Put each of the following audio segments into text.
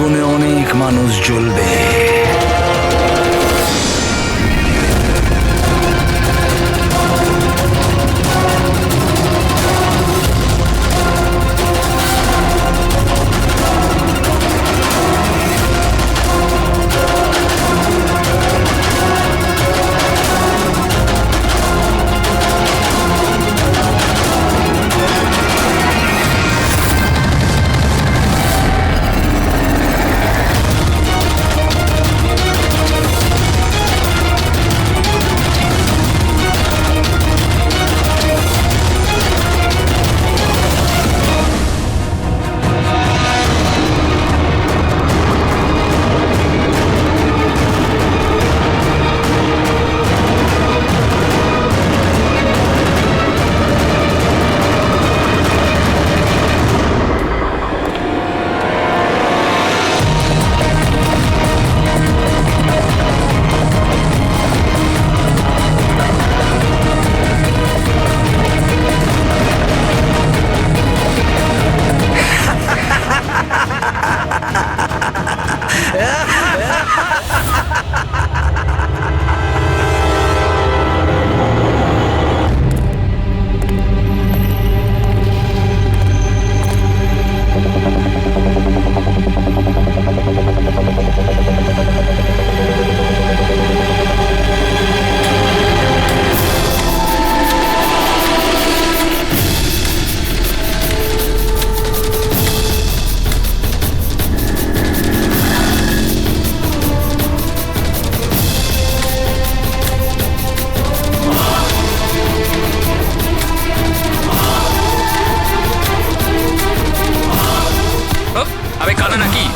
আগুনে অনেক মানুষ জ্বলবে।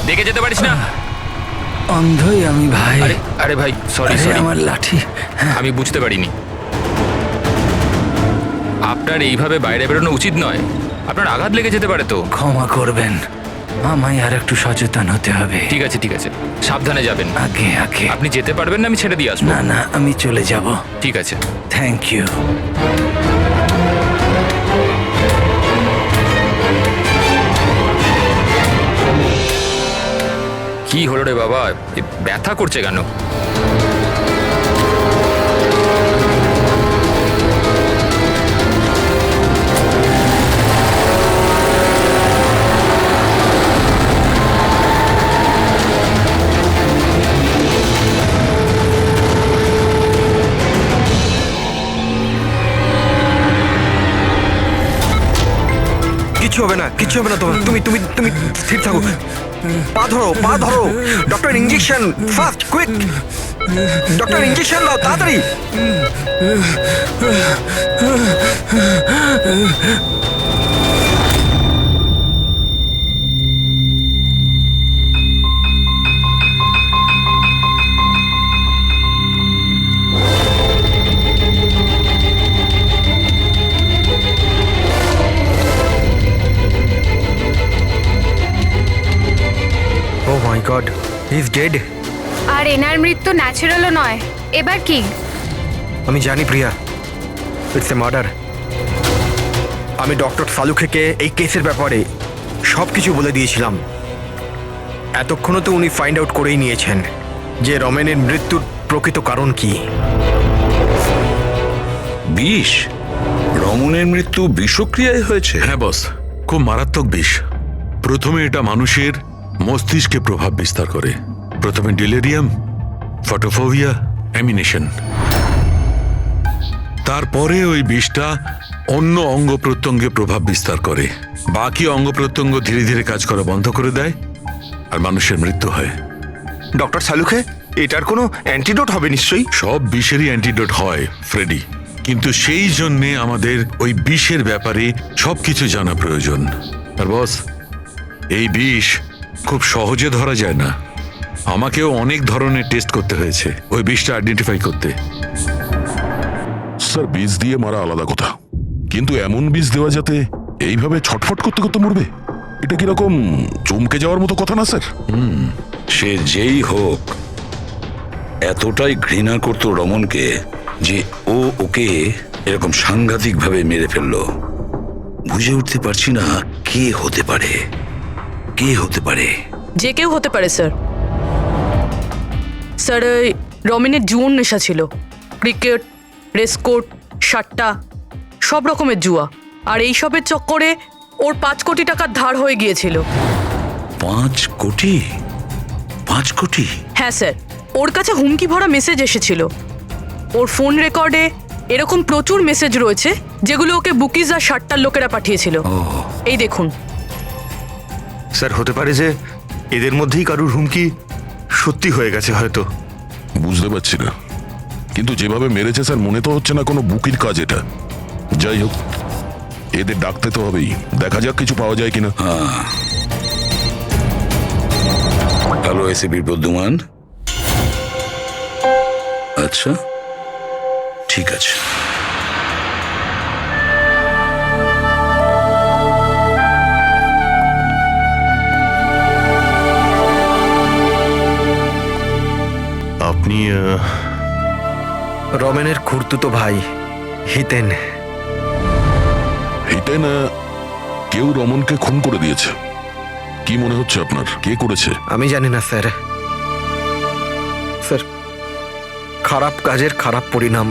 দেখে যেতে পারিস না? অন্ধই আমি ভাই। আরে ভাই সরি আরে সরি, আমার লাঠি। আমি বুঝতে পারিনি। আপনার এইভাবে বাইরে বেরোনো উচিত নয়, আপনার আঘাত লেগে যেতে পারে তো। ক্ষমা করবেন, আমায় আর একটু সচেতন হতে হবে। ঠিক আছে ঠিক আছে, সাবধানে যাবেন। আগে আগে। আপনি যেতে পারবেন না? আমি ছেড়ে দিয়ে আসবো। না না, আমি চলে যাব। ঠিক আছে। Thank you. কি হলো রে বাবা, ব্যথা করছে কেন? কিচ্ছু হবে না, কিচ্ছু হবে না তোমার। তুমি তুমি তুমি স্থির থাকো। পা ধরো, পা ধরো। Doctor injection fast, quick. Doctor injection দাও তাড়াতাড়ি। ও মাই গড, হি ইজ ডেড। আর এনার মৃত্যু ন্যাচারালও নয়। এবার কি? আমি জানি প্রিয়া, ইটস এ মার্ডার। আমি ডক্টর সালুখেকে এই কেসের ব্যাপারে সব কিছু বলে দিয়েছিলাম। এতক্ষণও তো উনি ফাইন্ড আউট করেই নিয়েছেন যে রমেনের মৃত্যুর প্রকৃত কারণ কি। বিষ? রমনের মৃত্যু বিষক্রিয়ায় হয়েছে? হ্যাঁ বস, খুব মারাত্মক বিষ। প্রথমে এটা মানুষের মস্তিষ্কে প্রভাব বিস্তার করে। প্রথমে ডিলেরিয়াম, ফটোফোবিয়া, অ্যামিনেশন। তারপরে ওই বিষটা অন্য অঙ্গ প্রত্যঙ্গে প্রভাব বিস্তার করে। বাকি অঙ্গ প্রত্যঙ্গ ধীরে ধীরে কাজ করা বন্ধ করে দেয় আর মানুষের মৃত্যু হয়। ডক্টর সালুখে, এটার কোনো অ্যান্টিডোট হবে নিশ্চয়ই? সব বিষেরই অ্যান্টিডোট হয় ফ্রেডি, কিন্তু সেই জন্যে আমাদের ওই বিষের ব্যাপারে সবকিছু জানা প্রয়োজন। আর বস, এই বিষ খুব সহজে ধরা যায় না। আমাকেও অনেক ধরনের টেস্ট করতে হয়েছে ওই বিষটা আইডেন্টিফাই করতে। স্যার, বীজ দিয়ে মারা আলাদা কথা, কিন্তু এমন বীজ দেওয়া যাতে এইভাবে ছটফট করতে করতে মরবে, এটা কিরকম চমকে যাওয়ার মতো কথা না স্যার? সে যেই হোক এতটাই ঘৃণা করতো রমনকে যে ও ওকে এরকম সাংঘাতিকভাবে মেরে ফেললো। বুঝে উঠতে পারছি না কে হতে পারে, কে হতে পারে। যে কেউ হতে পারে স্যার। স্যার ওই রমেনের জুয়োর নেশা ছিল, ক্রিকেট, রেসকোর্ট, সাট্টা, সব রকমের জুয়া। আর এইসবের চক্করে ওর 5 কোটি টাকার ধার হয়ে গিয়েছিল। 5 কোটি? 5 কোটি? হ্যাঁ স্যার, ওর কাছে হুমকি ভরা মেসেজ এসেছিল। ওর ফোন রেকর্ডে এরকম প্রচুর মেসেজ রয়েছে যেগুলো ওকে বুকিজ আর সাট্টার লোকেরা পাঠিয়েছিল। এই দেখুন। স্যার হতে পারে যে এদের মধ্যেই কারুর হুমকি সত্যি হয়ে গেছে হয়তো। বুঝতে পারছি না, কিন্তু যেভাবে মেরেছে স্যার মনে তো হচ্ছে না কোনো বুকির কাজ এটা। যাই হোক, এদের ডাকতে তো হবেই, দেখা যাক কিছু পাওয়া যায় কিনা। Hello ACP Pradyuman. আচ্ছা, ঠিক আছে। আপনি রমেনের খুড়তুতো ভাই হিতেন। হিতেন, কেউ রমনকে খুন করে দিয়েছে। কি মনে হচ্ছে আপনার, কে করেছে? আমি জানি না স্যার। স্যার, খারাপ কাজের খারাপ পরিণাম,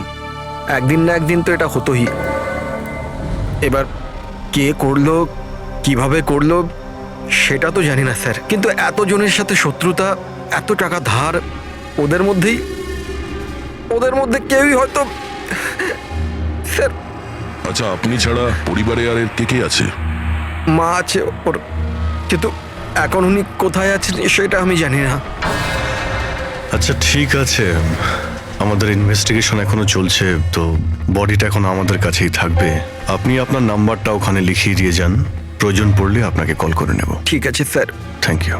একদিন না একদিন তো এটা হতোই। এবার কে করলো, কিভাবে করলো সেটা তো জানি না স্যার, কিন্তু এতজনের সাথে শত্রুতা, এত টাকা ধার, ওদের মধ্যে কেউই হয়তো। স্যার, আচ্ছা, আপনি ছাড়া পরিবারে আর এর কে কে আছে? মা আছে ওর, কিন্তু এখন উনি কোথায় আছেন সেটা আমি জানি না। আচ্ছা ঠিক আছে, আমাদের ইনভেস্টিগেশন এখনো চলছে, তো বডিটা এখন আমাদের কাছেই থাকবে। আপনি আপনার নাম্বারটা ওখানে লিখিয়ে দিয়ে যান, প্রয়োজন পড়লে আপনাকে কল করে নেব। ঠিক আছে স্যার। Thank you.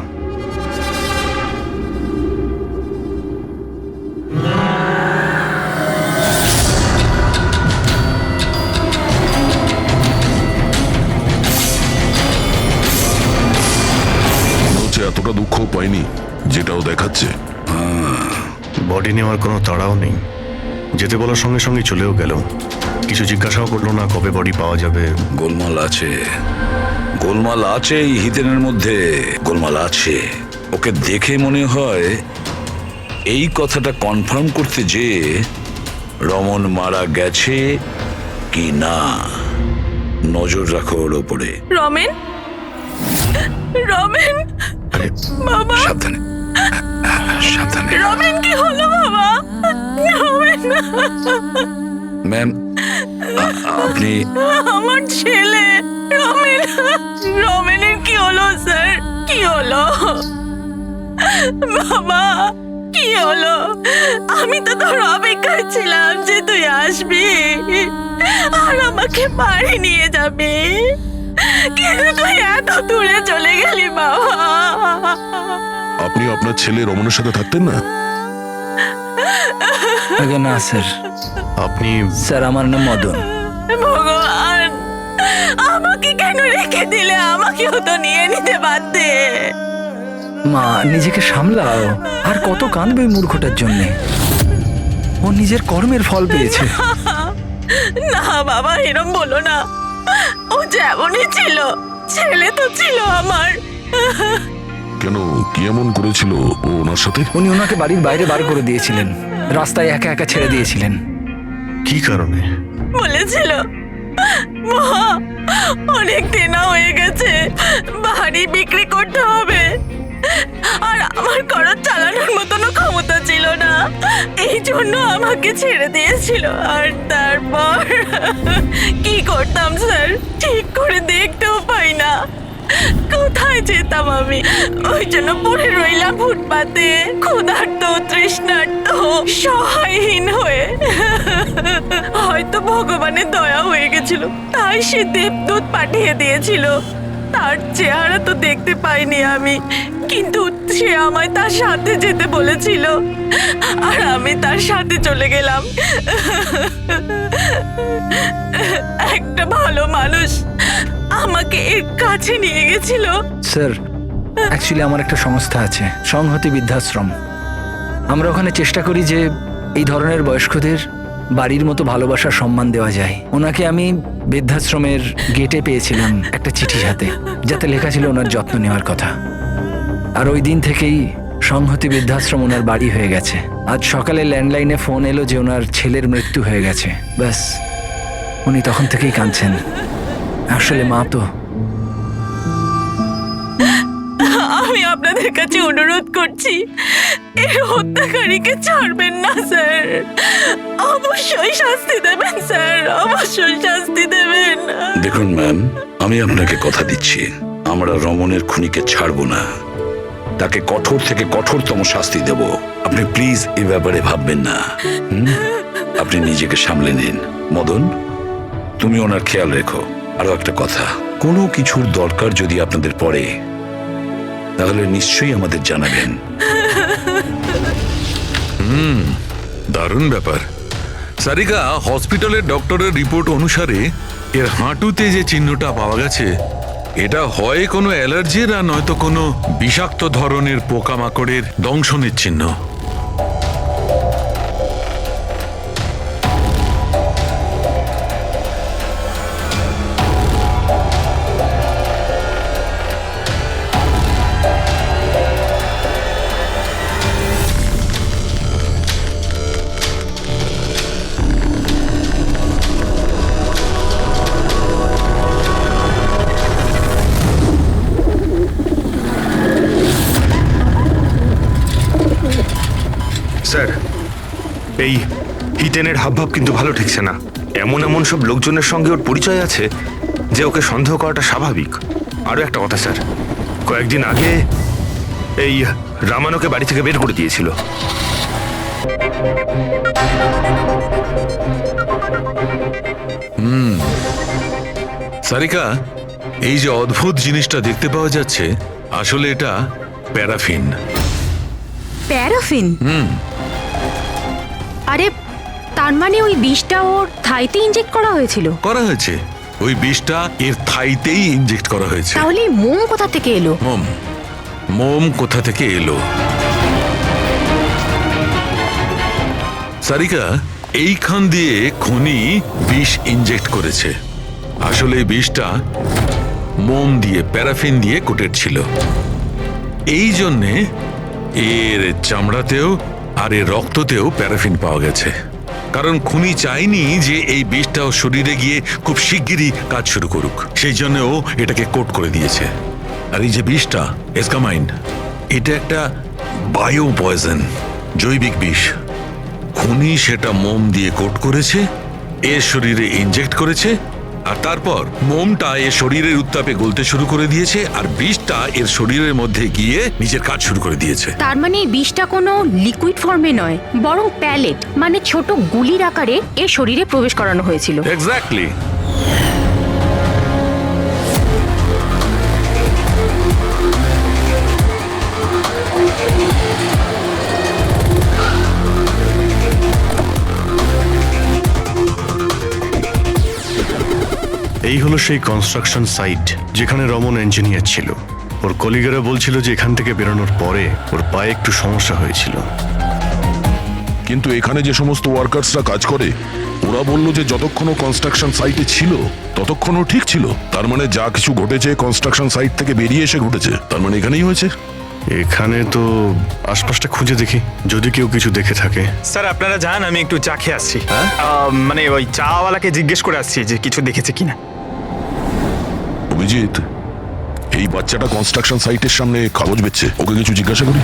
এতটা দুঃখ পাইনি যেটাও দেখাচ্ছে। বডি নেওয়ার কোনো তাড়াও নেই, যেতে বলার সঙ্গে সঙ্গে চলেও গেল, কিছু জিজ্ঞাসাও করলো না কবে বডি পাওয়া যাবে। গোলমাল আছে, গোলমাল আছে এই হিতেনের মধ্যে, গোলমাল আছে। ওকে দেখে মনে হয় এই কথাটা কনফার্ম করতে যে রমন মারা গেছে কি না। নজর রাখো ওর ওপরে। রমেন, রমেন বাবা, সাবধানে সাবধানে। রমেন কি হলো বাবা? রমেন, ম্যাম আপনি? আমার ছেলে রমেন, রমেনের কি হলো স্যার? কি হলো বাবা, কি হলো? আমি তো তোর অপেক্ষায় ছিলাম যে তুই আসবি আর আমাকে বাড়ি নিয়ে যাবি, কিন্তু তুই এত দূরে চলে গেলি বাবা। আপনি আপনার ছেলে রমনের সাথে থাকতেন না? আগে না স্যার। আপনি? স্যার, আমার নাম মদন। ভগবান, আমাকে কেন রেখে দিলে? আমাকেও তো নিয়ে নিতে পারতে। মা, নিজেকে সামলাও। আর কত কাঁদবে ওই মূর্খটার জন্যে? ও নিজের কর্মের ফল পেয়েছে। না বাবা, এরম বলো না। ও যেমনই ছিল, ছেলে তো ছিল আমার। কেন, কি এমন করেছিল ও ওনার সাথে? উনি ওনাকে বাড়ির বাইরে বার করে দিয়েছিলেন, রাস্তায় একা একা ছেড়ে দিয়েছিলেন। কি কারণে? বলেছিল মা অনেক দিন হয়ে গেছে, বাড়ি বিক্রি করতে হবে, আর আমার খরচ চালানোর মতনও ক্ষমতা ছিল না, এই জন্য আমাকে ছেড়ে দিয়েছিল। আর তারপর কি করতাম স্যার, ঠিক করে দেখতেও পাই না, কোথায় যেতাম আমি? ওই জন্য পড়ে রইলাম ফুটপাতে, ক্ষুধার্ত, তৃষ্ণার্ত, সহায়হীন হয়ে। হয়তো ভগবানের দয়া হয়ে গেছিল, তাই সে দেবদূত পাঠিয়ে দিয়েছিল। তার চেহারা তো দেখতে পাইনি আমি, কিন্তু সে আমায় তার সাথে যেতে বলেছিল, আর আমি তার সাথে চলে গেলাম। একটা ভালো মানুষ আমাকে এর কাছে নিয়ে গেছিল। স্যার, অ্যাকচুয়ালি আমার একটা সংস্থা আছে, সংহতি বৃদ্ধাশ্রম। আমরা ওখানে চেষ্টা করি যে এই ধরনের বয়স্কদের বাড়ির মতো ভালোবাসার সম্মান দেওয়া যায়। ওনাকে আমি বৃদ্ধাশ্রমের গেটে পেয়েছিলাম একটা চিঠি হাতে, যাতে লেখা ছিল ওনার যত্ন নেওয়ার কথা। আর ওই দিন থেকেই সংহতি বৃদ্ধাশ্রম ওনার বাড়ি হয়ে গেছে। আজ সকালে ল্যান্ডলাইনে ফোন এলো যে ওনার ছেলের মৃত্যু হয়ে গেছে। ব্যাস, উনি তখন থেকেই কাঁদছেন। আসলে মা তো আমি আপনাদের কাছে অনুরোধ করছি, এই হত্যাকারীকে ছাড়বেন না স্যার। অবশ্যই শাস্তি দেবেন স্যার, অবশ্যই শাস্তি দেবেন। দেখুন ম্যাম, আমি আপনাকে কথা দিচ্ছি, আমরা রমনের খুনিকে ছাড়বো না, তাকে কঠোর থেকে কঠোরতম শাস্তি দেব। আপনি প্লিজ এই ব্যাপারে ভাববেন না। আপনি নিজেকে সামলে নিন। মদন, তুমি ওনার খেয়াল রেখো। আরো একটা কথা, কোনো কিছুর দরকার যদি আপনাদের পড়ে তাহলে নিশ্চয়ই আমাদের জানাবেন। দারুণ ব্যাপার। সারিকা, হসপিটালের ডক্টরের রিপোর্ট অনুসারে এর হাঁটুতে যে চিহ্নটা পাওয়া গেছে, এটা হয় কোনো অ্যালার্জির আর নয়তো কোনো বিষাক্ত ধরনের পোকামাকড়ের দংশনের চিহ্ন। স্যার, এই হিতেনের হাবভাব কিন্তু ভালো ঠেকছে না। এমন এমন সব লোকজনের সঙ্গে ওর পরিচয় আছে যে ওকে সন্দেহ করাটা স্বাভাবিক। আরও একটা কথা স্যার, কয়েকদিন আগে এই রামানোকে বাড়ি থেকে বের করে দিয়েছিল। সারিকা, এই যে অদ্ভুত জিনিসটা দেখতে পাওয়া যাচ্ছে, আসলে এটা প্যারাফিন। প্যারাফিন? আরে, তার মানে ওই বিষটা ওর থাইতে ইনজেক্ট করা হয়েছিল? করা হয়েছে, ওই বিষটা এর থাইতেই ইনজেক্ট করা হয়েছে। তাহলে মোম কোথা থেকে এলো? মোম কোথা থেকে এলো? সারিকা, এইখান দিয়ে খুনি বিষ ইনজেক্ট করেছে। আসলে এই বিষটা মোম দিয়ে, প্যারাফিন দিয়ে কোটেড ছিল। এই জন্যে এর চামড়াতেও আর এর রক্ততেও প্যারাফিন পাওয়া গেছে। কারণ খুনি চায়নি যে এই বিষটা ওর শরীরে গিয়ে খুব শিগগিরই কাজ শুরু করুক, সেই জন্য ও এটাকে কোট করে দিয়েছে। আর এই যে বিষটা এসকামাইন, এটা একটা বায়ো পয়জন, জৈবিক বিষ। খুনি সেটা মোম দিয়ে কোট করেছে, এর শরীরে ইনজেক্ট করেছে, আর তারপর মোমটা এর শরীরের উত্তাপে গলতে শুরু করে দিয়েছে, আর বিষটা এর শরীরের মধ্যে গিয়ে নিজের কাজ শুরু করে দিয়েছে। তার মানে এই বিষটা কোনো লিকুইড ফর্মে নয়, বরং প্যালেট মানে ছোট গুলির আকারে এর শরীরে প্রবেশ করানো হয়েছিল। এক্স্যাক্টলি। এই হলো সেই কনস্ট্রাকশন সাইট যেখানে রমন ইঞ্জিনিয়ার ছিল। ওর কলিগেরা বলছিল যে এখান থেকে বেরোনোর পরে ওর পায়ে একটু সমস্যা হয়েছিল। কিন্তু এখানে যে সমস্ত ওয়ার্কার্সরা কাজ করে, ওরা বলল যে যতক্ষণ কনস্ট্রাকশন সাইটে ছিল ততক্ষণও ঠিক ছিল। তার মানে যা কিছু ঘটেছে কনস্ট্রাকশন সাইট থেকে বেরিয়ে এসে ঘটেছে, তার মানে এখানেই হয়েছে। এখানে তো আশপাশটা খুঁজে দেখি, যদি কেউ কিছু দেখে থাকে। স্যার, আপনারা যান, আমি একটু চা খেয়ে আসছি। মানে ওই চাওয়ালাকে জিজ্ঞেস করে আসছি যে কিছু দেখেছে কিনা। অভিজিৎ, এই বাচ্চাটা কনস্ট্রাকশন সাইটের সামনে কাগজ বেচছে, ওকে কিছু জিজ্ঞাসা করি।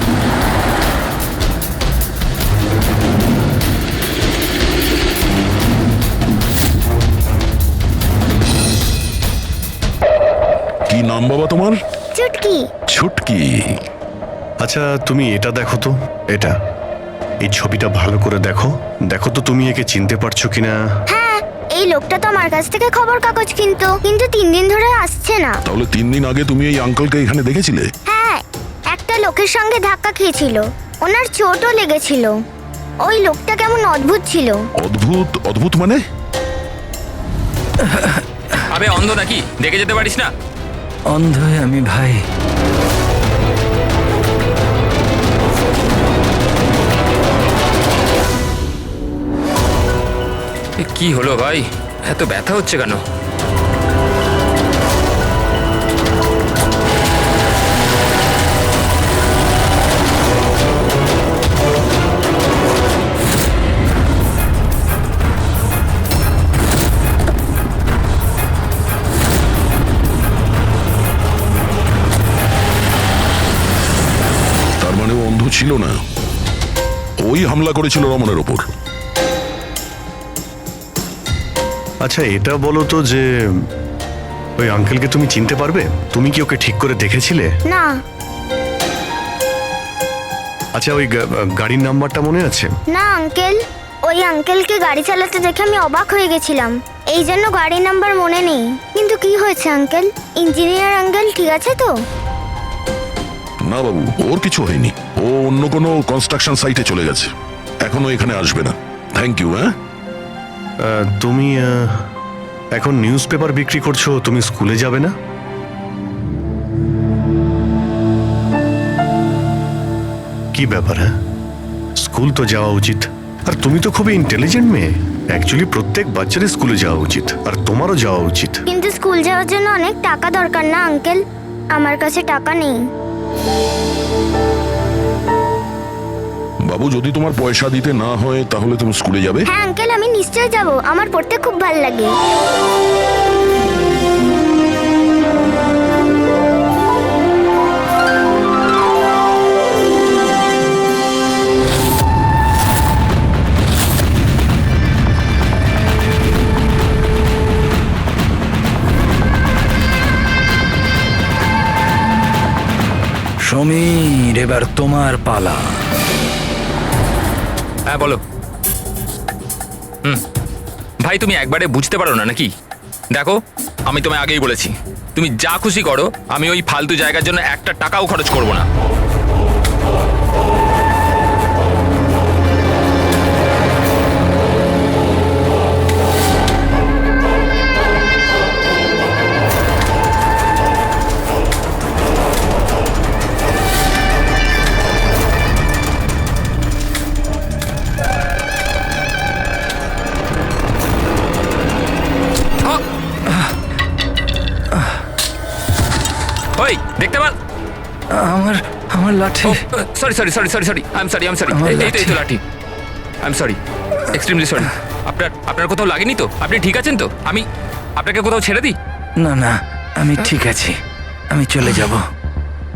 কি নাম বাবা তোমার? চুটকি। ছুটকি। আচ্ছা, তুমি এটা দেখো তো, এটা এই ছবিটা ভালো করে দেখো। দেখো তো তুমি একে চিনতে পারছো কিনা। হ্যাঁ, এই লোকটা তো আমার কাছ থেকে খবর কাগজ কিন্তু 3 দিন ধরে আসছে না। তাহলে 3 দিন আগে তুমি এই আঙ্কেলকে এখানে দেখেছিলে? হ্যাঁ, একটা লোকের সঙ্গে ধাক্কা খেয়েছিল, ওনার চোটও লেগেছিল। ওই লোকটা কেমন অদ্ভুত ছিল। অদ্ভুত? অদ্ভুত মানে? আবে অন্ধ নাকি, দেখে যেতে পারিস না? অন্ধ আমি ভাই। কি হলো ভাই, এত ব্যথা হচ্ছে কেন? মানে ও অন্ধ ছিল না, ওই হামলা করেছিল রমনের ওপর। আচ্ছা এটা বলো তো যে ওই আঙ্কেলকে তুমি চিনতে পারবে? তুমি কি ওকে ঠিক করে দেখেছিলে? না। আচ্ছা ওই গাড়ির নাম্বারটা মনে আছে? না আঙ্কেল, ওই আঙ্কেলকে গাড়ি চালাতে দেখে আমি অবাক হয়ে গেছিলাম, এই জন্য গাড়ি নাম্বার মনে নেই। কিন্তু কি হয়েছে আঙ্কেল? ইঞ্জিনিয়ার আঙ্কেল ঠিক আছে তো? না বাবু, ওর কিছু হয়নি। ও অন্য কোনো কনস্ট্রাকশন সাইটে চলে গেছে, এখনো এখানে আসবে না। Thank you. হ্যাঁ, তুমি এখন নিউজ পেপার বিক্রি করছো, তুমি স্কুলে যাবে না? কি ব্যাপার? হ্যাঁ, স্কুল তো যাওয়া উচিত। আর তুমি তো খুবই ইন্টেলিজেন্ট মেয়ে। অ্যাকচুয়ালি প্রত্যেক বাচ্চারই স্কুলে যাওয়া উচিত, আর তোমারও যাওয়া উচিত। কিন্তু স্কুল যাওয়ার জন্য অনেক টাকা দরকার না আঙ্কেল? আমার কাছে টাকা নেই। বাবু যদি তোমার পয়সা দিতে না হয় তাহলে তুমি স্কুলে যাবে? হ্যাঁ আঙ্কেল, আমি নিশ্চয়ই যাব, আমার পড়তে খুব ভালো লাগে। সমীর, এবার তোমার পালা। হ্যাঁ বলো। ভাই তুমি একবারে বুঝতে পারো না নাকি? দেখো আমি তোমায় আগেই বলেছি, তুমি যা খুশি করো, আমি ওই ফালতু জায়গার জন্য একটা টাকাও খরচ করব না। ওই দেখতে পাল আমার আমার লাঠি। Sorry sorry sorry sorry sorry I am sorry এই তো লাঠি। I am sorry, extremely sorry. আপনার কোথাও লাগেনি তো? আপনি ঠিক আছেন তো? আমি আপনাকে কোথাও ছেড়ে দিই? না না, আমি ঠিক আছি, আমি চলে যাব।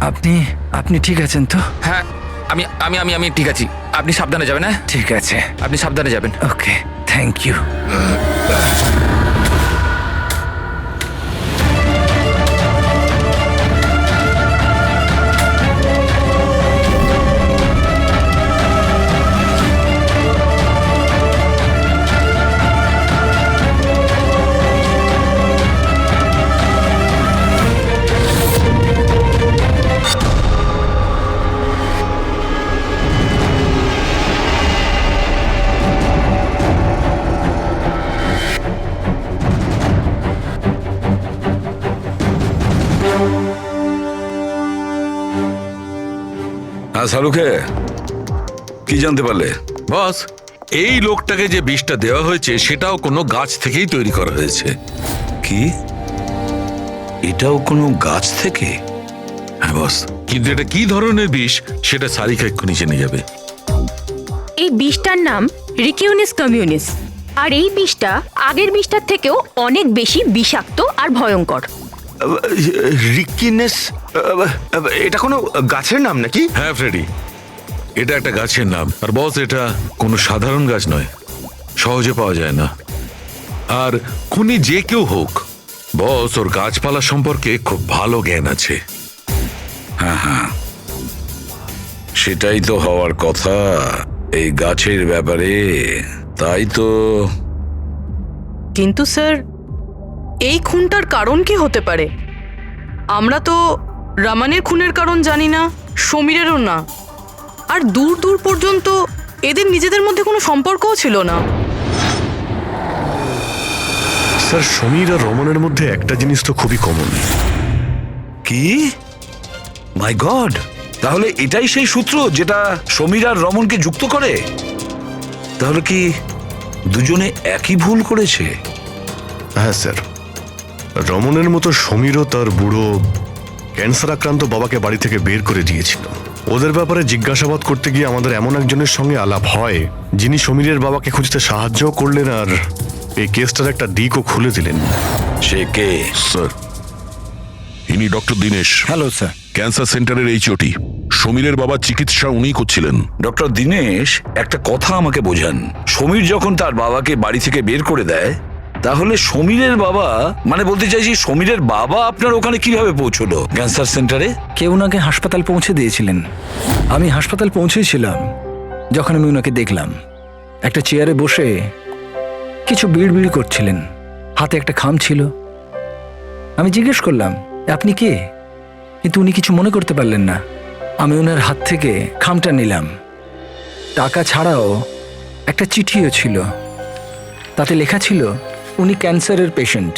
আপনি আপনি ঠিক আছেন তো? হ্যাঁ আমি আমি আমি আমি ঠিক আছি। আপনি সাবধানে যাবেন। হ্যাঁ ঠিক আছে, আপনি সাবধানে যাবেন। ওকে, থ্যাংক ইউ। হ্যাঁ শাহরুখে, কি জানতে পারলে? বস, এই লোকটাকে যে বিষটা দেওয়া হয়েছে সেটাও কোনো গাছ থেকেই তৈরি করা হয়েছে। কি, এটাও কোনো গাছ থেকে? হ্যাঁ বস, কিন্তু এটা কি ধরনের বিষ সেটা সারিকা এক্ষুনি জেনে যাবে। এই বিষটার নাম রিকিউনিস কমিউনিস, আর এই বিষটা আগের বিষটার থেকেও অনেক বেশি বিষাক্ত আর ভয়ঙ্কর। রিকিনেস, এটা কোনো গাছের নাম নাকি? হ্যাঁ ফ্রেডি, এটা একটা গাছের নাম। আর বস, এটা কোনো সাধারণ গাছ নয়, সহজে পাওয়া যায় না। আর খুনি যে কেউ হোক, বস ওর গাছপালা সম্পর্কে খুব ভালো জ্ঞান আছে। হ্যাঁ হ্যাঁ, সেটাই তো হওয়ার কথা এই গাছের ব্যাপারে। তাই তো। কিন্তু স্যার, এই খুনটার কারণ কি হতে পারে? আমরা তো রামানের খুনের কারণ জানি না, সমীরেরও না, আর দূর দূর পর্যন্ত এদের নিজেদের মধ্যে কোনো সম্পর্কও ছিল না। স্যার, সমীর আর রমনের মধ্যে একটা জিনিস তো খুবই কমন। কি? মাই গড, তাহলে এটাই সেই সূত্র যেটা সমীর আর রমনকে যুক্ত করে? তাহলে কি দুজনে একই ভুল করেছে? হ্যাঁ স্যার, রমনের মতো সমীরও তার বুড়ো ক্যান্সার আক্রান্ত বাবাকে বাড়ি থেকে বের করে দিয়েছিল। ওদের ব্যাপারে জিজ্ঞাসাবাদ করতে গিয়ে আমাদের এমন একজনের সঙ্গে আলাপ হয়, যিনি সমীরের বাবাকে খুঁজতে সাহায্য করলেন আর এই কেসটার একটা দিকও খুলে দিলেন। সে কে? স্যার, ইনি doctor Dinesh, hello sir. Cancer সেন্টারের এইচওটি। সমীরের বাবার চিকিৎসা উনিই করছিলেন। ডক্টর দীনেশ, একটা কথা আমাকে বোঝান। সমীর যখন তার বাবাকে বাড়ি থেকে বের করে দেয়, তাহলে সমীরের বাবা, মানে বলতে চাইছি সমীরের বাবা আপনার ওখানে কিভাবে পৌঁছলো ক্যান্সার সেন্টারে? কেউ ওনাকে হাসপাতাল পৌঁছে দিয়েছিলেন। আমি হাসপাতাল পৌঁছেছিলাম যখন আমি ওনাকে দেখলাম একটা চেয়ারে বসে কিছু বিড়বিড় করছিলেন, হাতে একটা খাম ছিল। আমি জিজ্ঞেস করলাম, আপনি কে? কিন্তু উনি কিছু মনে করতে পারলেন না। আমি ওনার হাত থেকে খামটা নিলাম। টাকা ছাড়াও একটা চিঠিও ছিল, তাতে লেখা ছিল উনি ক্যান্সারের পেশেন্ট,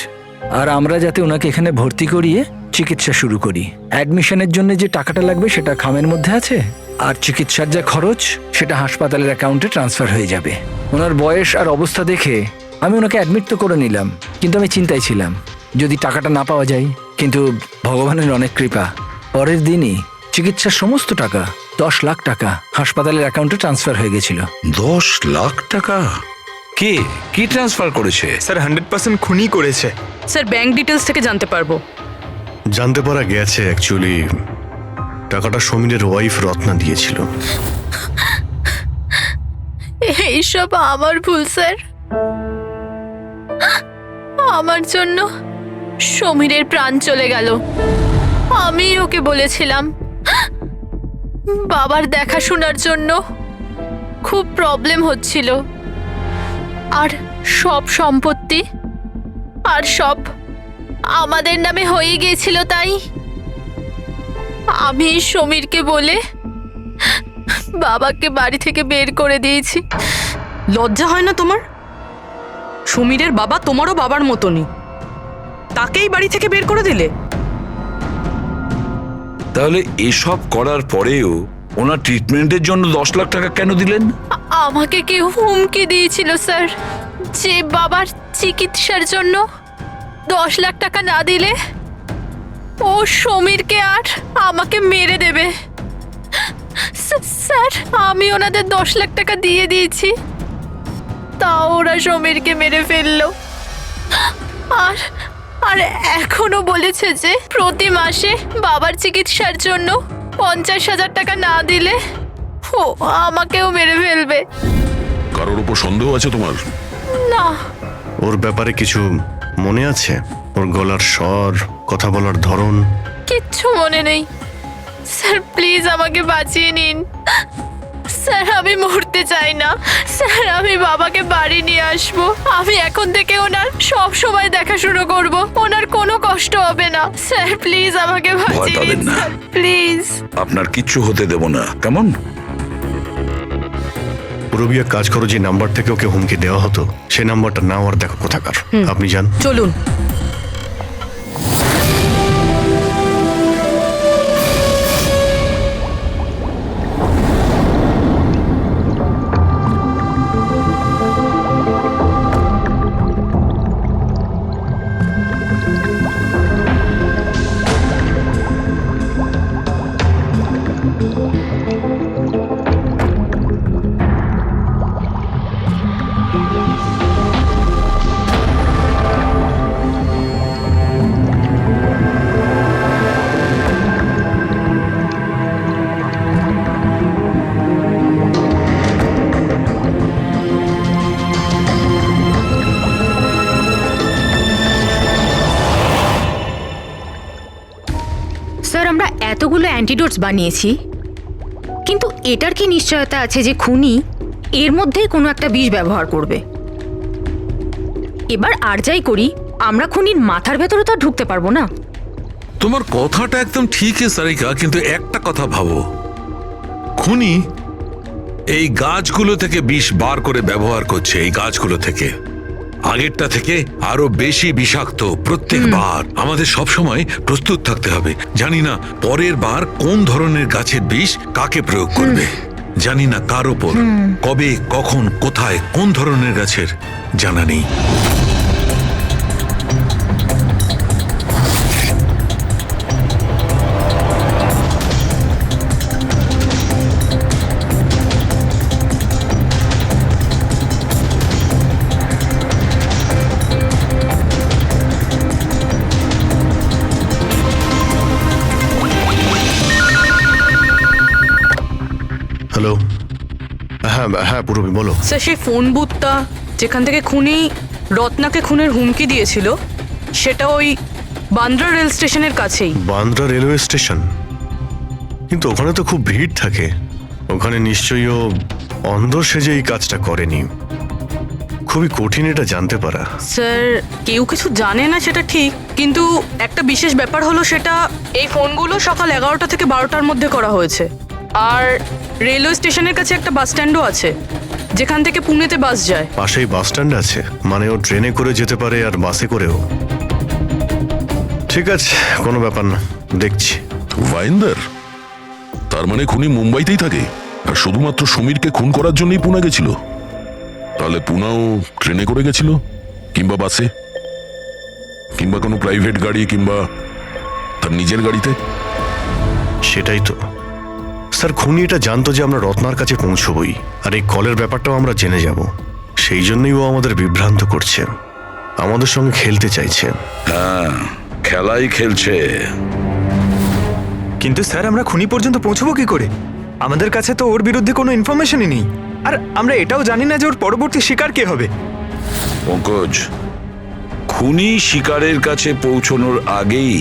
আর আমরা যাতে ওনাকে এখানে ভর্তি করিয়ে চিকিৎসা শুরু করি। অ্যাডমিশনের জন্য যে টাকাটা লাগবে সেটা খামের মধ্যে আছে, আর চিকিৎসার যা খরচ সেটা হাসপাতালের অ্যাকাউন্টে ট্রান্সফার হয়ে যাবে। ওনার বয়স আর অবস্থা দেখে আমি ওনাকে অ্যাডমিট তো করে নিলাম, কিন্তু আমি চিন্তায় ছিলাম যদি টাকাটা না পাওয়া যায়। কিন্তু ভগবানের অনেক কৃপা, পরের দিনই চিকিৎসার সমস্ত টাকা 10 লাখ টাকা হাসপাতালের অ্যাকাউন্টে ট্রান্সফার হয়ে গেছিল। 10 লাখ টাকা? কে কি ট্রান্সফার করেছে? স্যার 100% খুনই করেছে। স্যার ব্যাংক ডিটেলস থেকে জানতে পারবো? জানতে পারা গেছে অ্যাকচুয়ালি টাকাটা সমীরের ওয়াইফ রত্না দিয়েছিল। এইসব আমার ভুল স্যার। আমার জন্য সমীরের প্রাণ চলে গেল। আমি ওকে বলেছিলাম বাবার দেখাশোনার জন্য খুব প্রবলেম হচ্ছিল, আর সব সম্পত্তি আর সব আমাদের নামে হয়ে গিয়েছিল। তাই আমি সমীরকে বলে বাবাকে বাড়ি থেকে বের করে দিয়েছি। লজ্জা হয় না তোমার? সমীরের বাবা তোমারও বাবার মতনই, তাকেই বাড়ি থেকে বের করে দিলে। তাহলে এসব করার পরেও ওনার ট্রিটমেন্টের জন্য 10 লাখ টাকা কেন দিলেন? আমাকে কেউ হুমকি দিয়েছিল স্যার, যে বাবার চিকিৎসার জন্য 10 লাখ টাকা না দিলে ও সমীরকে আর আমাকে মেরে দেবে। স্যার আমি ওনাদের 10 লাখ টাকা দিয়ে দিয়েছি, তাও ওরা সমীরকে মেরে ফেললো। আর আর এখনো বলেছে যে প্রতি মাসে বাবার চিকিৎসার জন্য 50,000 টাকা না দিলে ও আমাকেও মেরে ফেলবে। কারোর উপর সন্দেহ আছে তোমার? না। ওর ব্যাপারে কিছু মনে আছে? ওর গলার স্বর, কথা বলার ধরন? কিচ্ছু মনে নেই স্যার, প্লিজ আমাকে বাঁচিয়ে নিন স্যার। আমি মরতে চাই না স্যার, আমি বাবাকে বাড়ি নিয়ে আসবো। আমি এখন থেকে ওনার সব সময় দেখাশুনো করব, ওনার কোনো কষ্ট হবে না স্যার। প্লিজ আমাকে বাঁচিয়ে পাবেন নিন না। Sir, please. আপনার কিচ্ছু হতে দেব না, কেমন? পুরবিয়া কাজ করো, যে নাম্বার থেকে ওকে হুমকি দেওয়া হতো সে নাম্বারটা নাও আর দেখো কোথাকার। আপনি যান। চলুন। স্যার আমরা এতগুলো অ্যান্টিডোটস বানিয়েছি, কিন্তু এটার কি নিশ্চয়তা আছে যে খুনি এর মধ্যেই কোনো একটা বিষ ব্যবহার করবে? এবার আর যাই করি, আমরা খুনির মাথার ভেতরে তো আর ঢুকতে পারবো না। তোমার কথাটা একদম ঠিকই সারিকা, কিন্তু একটা কথা ভাবো, খুনি এই গাছগুলো থেকে বিষ বার করে ব্যবহার করছে। এই গাছগুলো থেকে আগেরটা থেকে আরো বেশি বিষাক্ত প্রত্যেকবার। আমাদের সবসময় প্রস্তুত থাকতে হবে। জানি না পরের বার কোন ধরনের গাছের বিষ কাকে প্রয়োগ করবে, জানি না কার ওপর, কবে, কখন, কোথায়, কোন ধরনের গাছের জানা নেই। হ্যালো। হ্যাঁ হ্যাঁ পূরবী বলো। স্যার সেই ফোন বুথটা যেখান থেকে খুনি রত্নাকে খুনের হুমকি দিয়েছিল সেটা ওই বান্দ্রা রেল স্টেশনের কাছেই। Bandra railway station? কিন্তু ওখানে তো খুব ভিড় থাকে, ওখানে নিশ্চয়ই ও অন্ধ সেজে এই কাজটা করেনি। খুবই কঠিন এটা জানতে পারা। স্যার কেউ কিছু জানে না সেটা ঠিক, কিন্তু একটা বিশেষ ব্যাপার হলো সেটা এই ফোনগুলো সকাল 11টা থেকে 12টার মধ্যে করা হয়েছে। আর রেলওয়ে স্টেশনের কাছে একটা বাস স্ট্যান্ডও আছে যেখান থেকে পুনেতে বাস যায়। পাশেই বাস স্ট্যান্ড আছে, মানে ও ট্রেনে করে যেতে পারে আর বাসে করেও। ঠিক আছে, কোনো ব্যাপার না, দেখছি। ভাইন্দার, তার মানে খুনি মুম্বাইতেই থাকে আর শুধুমাত্র সমীরকে খুন করার জন্যই পুনা গেছিল। তাহলে পুনাও ট্রেনে করে গেছিল, কিংবা বাসে, কিংবা কোনো প্রাইভেট গাড়ি, কিংবা তার নিজের গাড়িতে। সেটাই তো স্যার, খুনি এটা জানতো যে আমরা রত্নার কাছে পৌঁছবই, আর এই কলের ব্যাপারটাও আমরা জেনে যাব। সেই জন্যই ও আমাদের বিভ্রান্ত করছে, আমাদের সঙ্গে খেলতে চাইছে। হ্যাঁ, খেলাই খেলছে। কিন্তু স্যার আমরা খুনি পর্যন্ত পৌঁছবো কি করে? আমাদের কাছে তো ওর বিরুদ্ধে কোনো ইনফরমেশনই নেই, আর আমরা এটাও জানি না যে ওর পরবর্তী শিকার কে হবে। পঙ্কজ, খুনি শিকারের কাছে পৌঁছানোর আগেই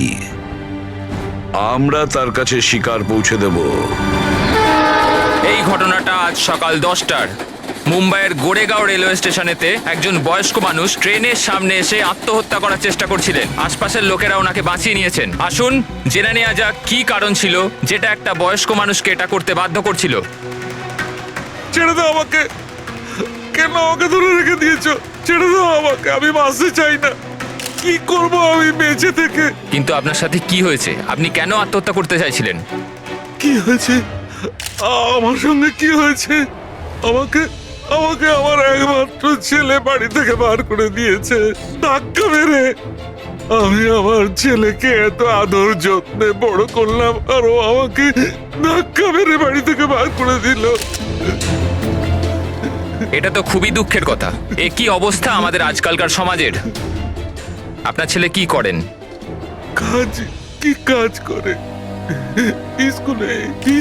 আমরা তার কাছে শিকার পৌঁছে দেব। এই ঘটনাটা আজ সকাল 10টার মুম্বাইয়ের গোরেগাঁও রেলওয়ে স্টেশনেতে একজন বয়স্ক মানুষ ট্রেনের সামনে এসে আত্মহত্যা করার চেষ্টা করছিলেন। আশপাশের লোকেরা ওনাকে বাঁচিয়ে নিয়েছেন। আসুন জেনে নেওয়া যাক কি কারণ ছিল যেটা একটা বয়স্ক মানুষকে এটা করতে বাধ্য করছিল। ছেড়ে দাও আমাকে, কেন আমাকে ধরে রেখে দিয়েছো? ছেড়ে দাও আমাকে, আমি বাঁচতে চাই না। কি করব আমি বেঁচে থেকে? কিন্তু আপনার সাথে কি হয়েছে? আপনি কেন আত্মহত্যা করতে চাইছিলেন? কি হয়েছে? আমার সঙ্গে কি হয়েছে? আমাকে আমাকে আমার একমাত্র ছেলে বাড়ি থেকে বার করে দিয়েছে ধাক্কা মেরে। আমি আমার ছেলেকে এত আদর যত্নে বড় করলাম, আর ও আমাকে ধাক্কা মেরে বাড়ি থেকে বার করে দিল। এটা তো খুবই দুঃখের কথা। এ কি অবস্থা আমাদের আজকালকার সমাজের। আপনার ছেলে কি করেন? কি কাজ করে?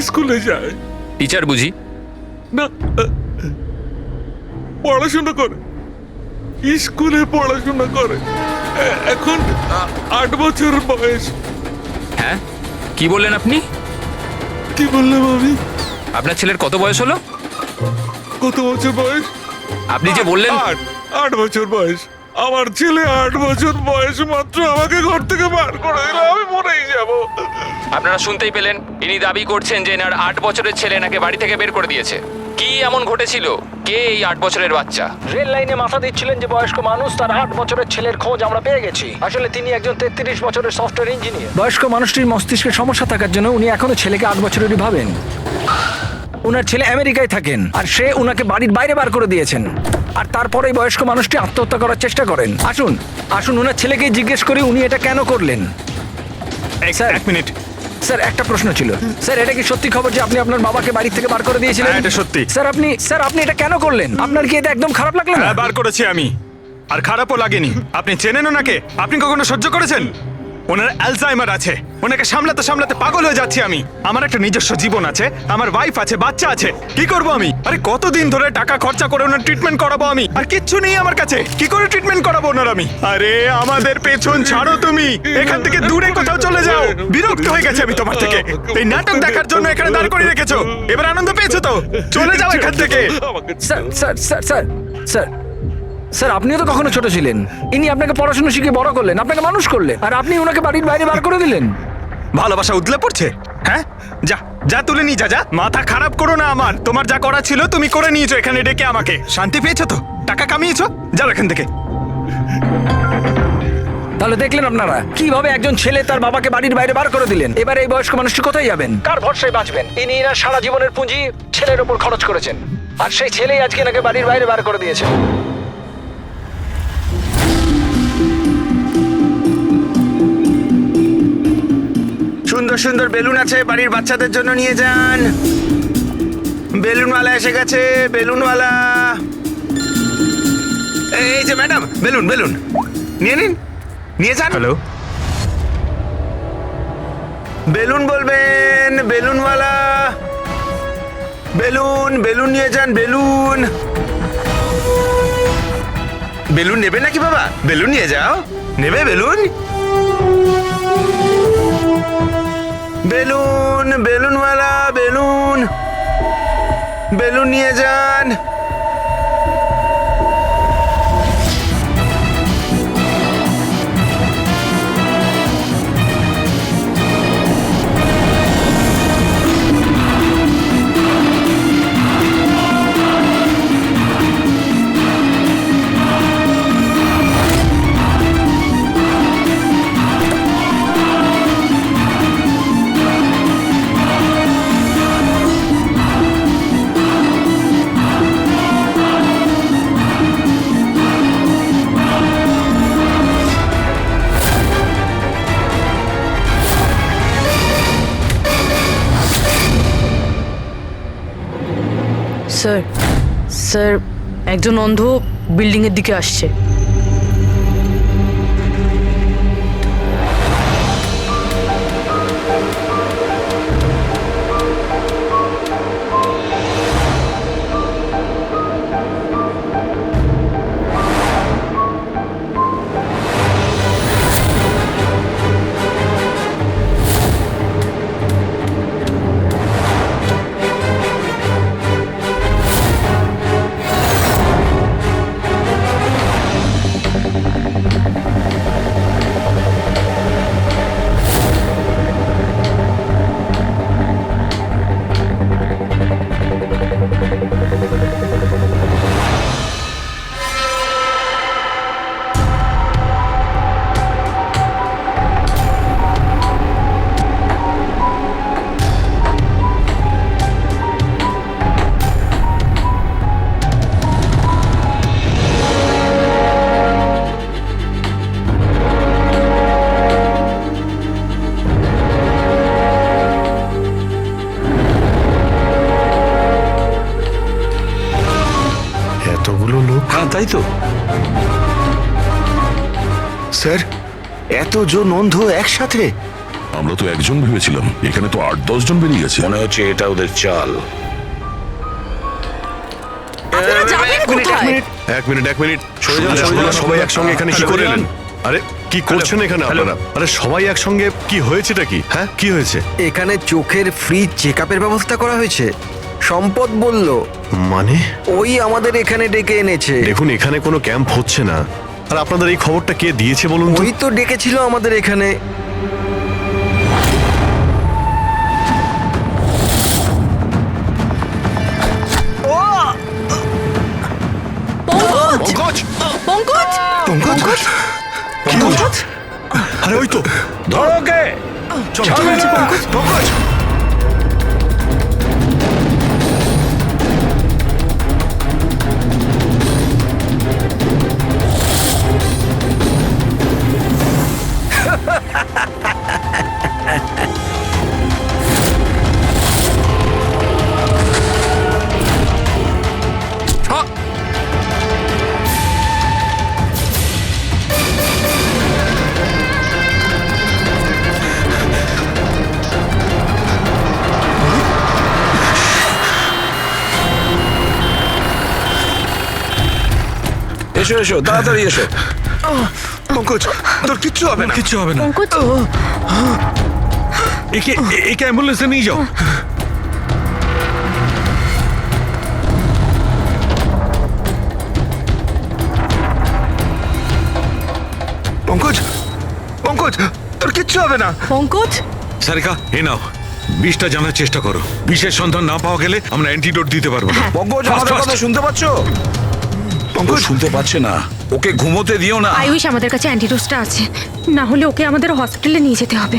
স্কুলে যায়। টিচার বুঝি? না, পড়াশোনা করে, স্কুলে পড়াশোনা করে। এখন 8 বছর বয়স। হ্যাঁ, কি বললেন আপনি? কি বললাম আমি? আপনার ছেলের কত বয়স হলো? কত বছর বয়স? আপনি যে বললেন 8 বছর বয়স। আমার ছেলে 8 বছর বয়স মাত্র আমাকে ঘর থেকে বার করে দিল, আমি মরেই যাব। আপনারা শুনতেই পেলেন, ইনি দাবি করছেন যে এনার 8 বছরের ছেলে এনাকে বাড়ি থেকে বের করে দিয়েছে। কি এমন ঘটেছিল? কে এই 8 বছরের বাচ্চা? রেল লাইনে মাথা দিচ্ছিলেন যে বয়স্ক মানুষ, তার 8 বছরের ছেলের খোঁজ আমরা পেয়ে গেছি। আসলে তিনি একজন 33 বছরের সফটওয়্যার ইঞ্জিনিয়ার। বয়স্ক মানুষটির মস্তিষ্কের সমস্যা থাকার জন্য উনি এখনো ছেলেকে 8 বছরেরই ভাবেন। ওনার ছেলে আমেরিকায় থাকেন, আর সে ওনাকে বাড়ির বাইরে বার করে দিয়েছেন। আর তারপরে বয়স্ক মানুষটি আত্মহত্যা করার চেষ্টা করেন। আসুন আসুন ওনার ছেলেকে জিজ্ঞেস করি উনি এটা কেন করলেন। Sir 1 minute. স্যার একটা প্রশ্ন ছিল। স্যার এটা কি সত্যি খবর যে আপনি আপনার বাবাকে বাড়ি থেকে বার করে দিয়েছিলেন? হ্যাঁ, এটা সত্যি। স্যার আপনি এটা কেন করলেন? আপনার কি এটা একদম খারাপ লাগলো না? হ্যাঁ, বার করেছি আমি, আর খারাপও লাগেনি। আপনি চেনেন ওনাকে? আপনি কখনো সহ্য করেছেন? ওনার অ্যালজাইমার আছে, ওনাকে সামলাতে সামলাতে পাগল হয়ে যাচ্ছি আমি। আমার একটা নিজস্ব জীবন আছে, আমার ওয়াইফ আছে, বাচ্চা আছে। কি করব আমি? আরে কতদিন ধরে টাকা খরচা করে ওনার ট্রিটমেন্ট করাবো আমি, আর কিচ্ছু নেই আমার কাছে। কি করে ট্রিটমেন্ট করাবো ওনার আমি? আরে আমাদের পেছন ছাড়ো তুমি, এখান থেকে দূরে কোথাও চলে যাও। বিরক্ত হয়ে গেছে আমি তোমার থেকে। এই নাটক দেখার জন্য এখানে দাঁড় করিয়ে রেখেছো, এবার আনন্দ পেয়েছো তো? চলে যাও এখান থেকে। Sir sir sir sir sir sir আপনিও তো কখনো ছোট ছিলেন। ইনি আপনাকে পড়াশোনা শিখিয়ে বড় করলেন, আপনাকে মানুষ করলেন, আর আপনি ওনাকে বাড়ির বাইরে বার করে দিলেন। ভালোবাসা উদলে পড়ছে? হ্যাঁ, যা যা তুলে নিয়ে যা। মাথা খারাপ করো না আমার। তোমার যা করা ছিল তুমি করে নিয়েছো, এখানে ডেকে আমাকে। শান্তি পেয়েছো তো? টাকা কামিয়েছো? যাও এখান থেকে। তাহলে দেখলেন আপনারা কিভাবে একজন ছেলে তার বাবাকে বাড়ির বাইরে বার করে দিলেন। এবার এই বয়স্ক মানুষটি কোথায় যাবেন? কার ভরসায় বাঁচবেন? ইনি এনার সারা জীবনের পুঁজি ছেলের উপর খরচ করেছেন, আর সেই ছেলেই আজকে এনাকে বাড়ির বাইরে বার করে দিয়েছে। সুন্দর সুন্দর বেলুন আছে, বাড়ির বাচ্চাদের জন্য নিয়ে যান। বেলুনওয়ালা এসে গেছে, বেলুনওয়ালা। এই যে ম্যাডাম, বেলুন বেলুন নিয়ে নিন, নিয়ে যান। হ্যালো, বেলুন বলবেন বেলুনওয়ালা। বেলুন বেলুন নিয়ে যান, বেলুন। বেলুন নেবে নাকি বাবা? বেলুন নিয়ে যাও। নেবে বেলুন? বেলুন, বেলুনওয়ালা বেলুন, বেলুন নিয়ে যান। স্যার স্যার একজন অন্ধ বিল্ডিং এর দিকে আসছে। এতগুলো লোক? হ্যাঁ তাই তো। স্যার, এতজন অন্ধ একসাথে? আমরা তো একজন ভেবেছিলাম, এখানে তো 8-10 জন বেরিয়ে গেছে। মনে হচ্ছে এটা ওদের চাল। আপনারা যাবেন কোথায়? এক মিনিট সবাই একসঙ্গে এখানে কি করে এলেন? আরে কি করছেন এখানে আপনারা? আরে সবাই একসঙ্গে, কি হয়েছেটা কি? হ্যাঁ কি হয়েছে? এখানে চোখের ফ্রি চেকআপের ব্যবস্থা করা হয়েছে। সম্পদ বলল, মানে ওই আমাদের এখানে ডেকে এনেছে। দেখুন এখানে কোনো ক্যাম্প হচ্ছে না। আর আপনাদের এই খবরটা কে দিয়েছে বলুন তো? ওই তো ডেকেছিল আমাদের এখানে। পঙ্কজ পঙ্কজ পঙ্কজ পঙ্কজ, আরে ওই তো ধরো ওকে। চল পঙ্কজ। এসো এসো, তাড়াতাড়ি এসো। পঙ্কজ, তোর কিচ্ছু হবে না। কিচ্ছু হবে না। পঙ্কজ একে অ্যাম্বুলেন্সে নিয়ে যাও। পঙ্কজ, পঙ্কজ, তোর কিচ্ছু হবে না। পঙ্কজ সারিকা এ নাও, বিষটা জানার চেষ্টা করো। বিষের সন্ধান না পাওয়া গেলে আমরা অ্যান্টিডোট দিতে পারবো না। পঙ্কজ, Fast, আমাদের fast. কথা শুনতে পাচ্ছো? পঙ্কজ, ও শুনতে পাচ্ছে না, ওকে ঘুমোতে দিও না। আই উইশ আমাদের কাছে অ্যান্টিডোজটা আছে, না হলে ওকে আমাদের হসপিটালে নিয়ে যেতে হবে।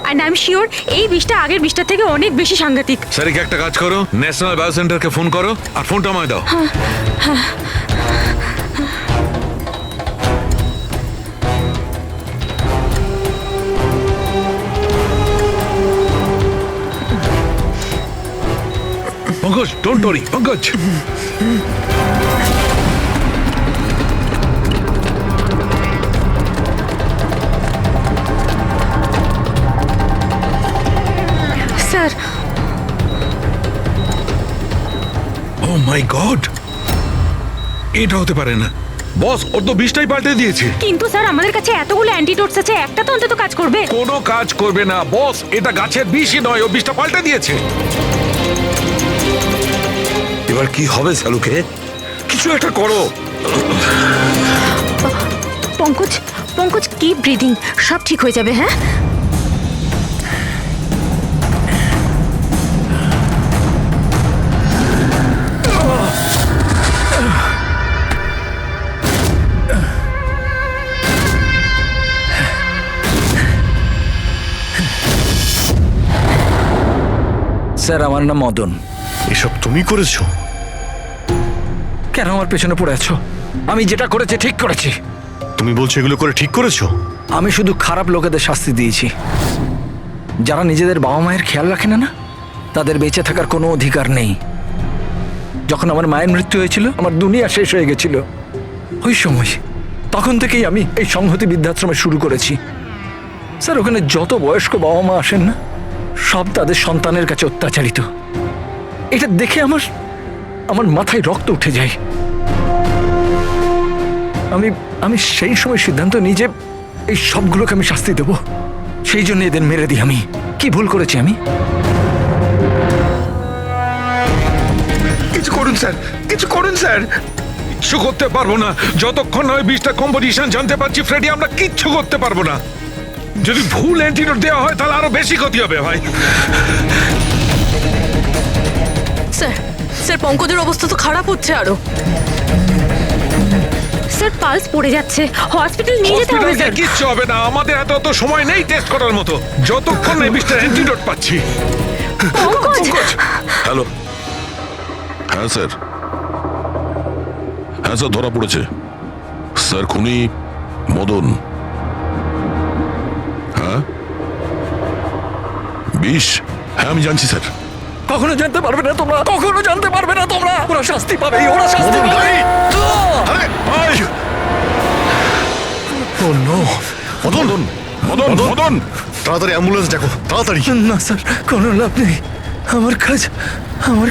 অ্যান্ড আই এম শিওর এই বিষটা আগের বিষটার থেকে অনেক বেশি সাংঘাতিক। সারিকা একটা কাজ করো, ন্যাশনাল বায়ো সেন্টারকে ফোন করো আর ফোনটা আমায় দাও। Pankaj, don't worry Pankaj. Sir my god, এটা হতে পারে না। বস, ওর তো বিষটাই পাল্টে দিয়েছে। কিন্তু স্যার আমাদের কাছে এতগুলো অ্যান্টিডোটস আছে, একটা তো অন্তত কাজ করবে। কোনো কাজ করবে না বস, এটা গাছের বিষই নয়, ও বিষটা পাল্টে দিয়েছে। এবার কি হবে সালুকে? কিছু একটা করো। পঙ্কজ, পঙ্কজ কিপ ব্রিদিং, সব ঠিক হয়ে যাবে। হ্যাঁ, স্যার আমার নাম মদন। এসব তুমি করেছো? কেন আমার পেছনে পড়ে আছো? আমি যেটা করেছি ঠিক করেছি। তুমি বলছো এগুলো করে ঠিক করেছো? আমি শুধু খারাপ লোকেদের শাস্তি দিয়েছি। যারা নিজেদের বাবা মায়ের খেয়াল রাখে না, তাদের বেঁচে থাকার কোনো অধিকার নেই। যখন আমার মায়ের মৃত্যু হয়েছিল, আমার দুনিয়া শেষ হয়ে গেছিল। ওই সময় তখন থেকেই আমি এই সংহতি বৃদ্ধাশ্রমে শুরু করেছি। স্যার, ওখানে যত বয়স্ক বাবা মা আসেন না, সব তাদের সন্তানের কাছে অত্যাচারিত। এটা দেখে আমার মাথায় রক্ত উঠে যায়। আমি সেই সময় সিদ্ধান্ত নিই যে এই সবগুলোকে আমি শাস্তি দেব। সেই জন্য এদের মেরে দিই। আমি কি ভুল করেছি? আমি কিছু করুন স্যার, কিছু করুন স্যার। কিচ্ছু করতে পারবো না যতক্ষণ না ওই বিষটা কম্পোজিশন জানতে পারছি ফ্রেডি। আমরা কিচ্ছু করতে পারবো না। যদি ভুল অ্যান্টিডোট দেওয়া হয় তাহলে আরো বেশি ক্ষতি হবে ভাই। স্যার, স্যার পঙ্কজের অবস্থা তো খারাপ হচ্ছে আরো। স্যার পালস পড়ে যাচ্ছে, হসপিটাল নিয়ে যেতে হবে। হসপিটালে কিচ্ছু হবে না, আমাদের এত সময় নেই টেস্ট করার মতো। যতক্ষণ না এই বিষটার অ্যান্টিডোট পাচ্ছি। পঙ্কজ, হ্যালো, হ্যাঁ স্যার, হ্যাঁ স্যার, ধরা পড়েছে স্যার। খুনি মদন। হ্যাঁ, বিষ। হ্যাঁ আমি জানছি স্যার। কখনো জানতে পারবে না তোমরা, কখনো জানতে পারবে না তোমরা। ওরা শাস্তি পাবে, ওরা শাস্তি পাবে। ও নো! মদন, মদন, মদন, তাড়াতাড়ি অ্যাম্বুলেন্স ডাকো, তাড়াতাড়ি। না স্যার, কোনো লাভ নেই। আমার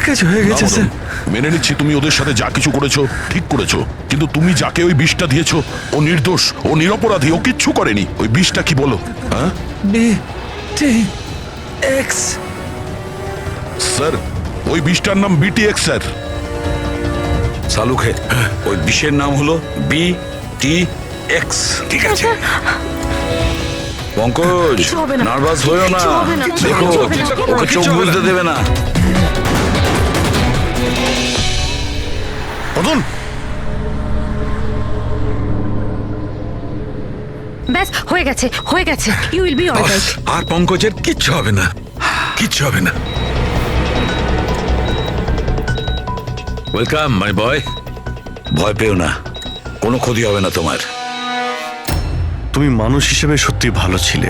কাজ হয়ে গেছে স্যার। মেনে নিচ্ছি তুমি ওদের সাথে যা কিছু করেছো ঠিক করেছো, কিন্তু তুমি যাকে ওই বিষটা দিয়েছো ও নির্দোষ, ও নিরপরাধী, ও কিচ্ছু করেনি। ওই বিষটা কি বলো? হ্যাঁ BTX স্যার, ওই বিষটার নাম BTX স্যার। সালুকে ওই বিষের নাম হলো BTX। ঠিক আছে পঙ্কজ, কিছু হবে না। নার্ভাস হয়েও না। কিছু হবে না। দেখো, কিছু হবে না। ওকে চোখ বুঝতে দেবে না। মদন, ব্যাস হয়ে গেছে, হয়ে গেছে। You will be alright. আর পঙ্কজের কিচ্ছু হবে না, কিচ্ছু হবে না। Welcome my boy. ভয় পেও না, কোনো ক্ষতি হবে না তোমার। তুমি মানুষ হিসেবে সত্যি ভালো ছিলে।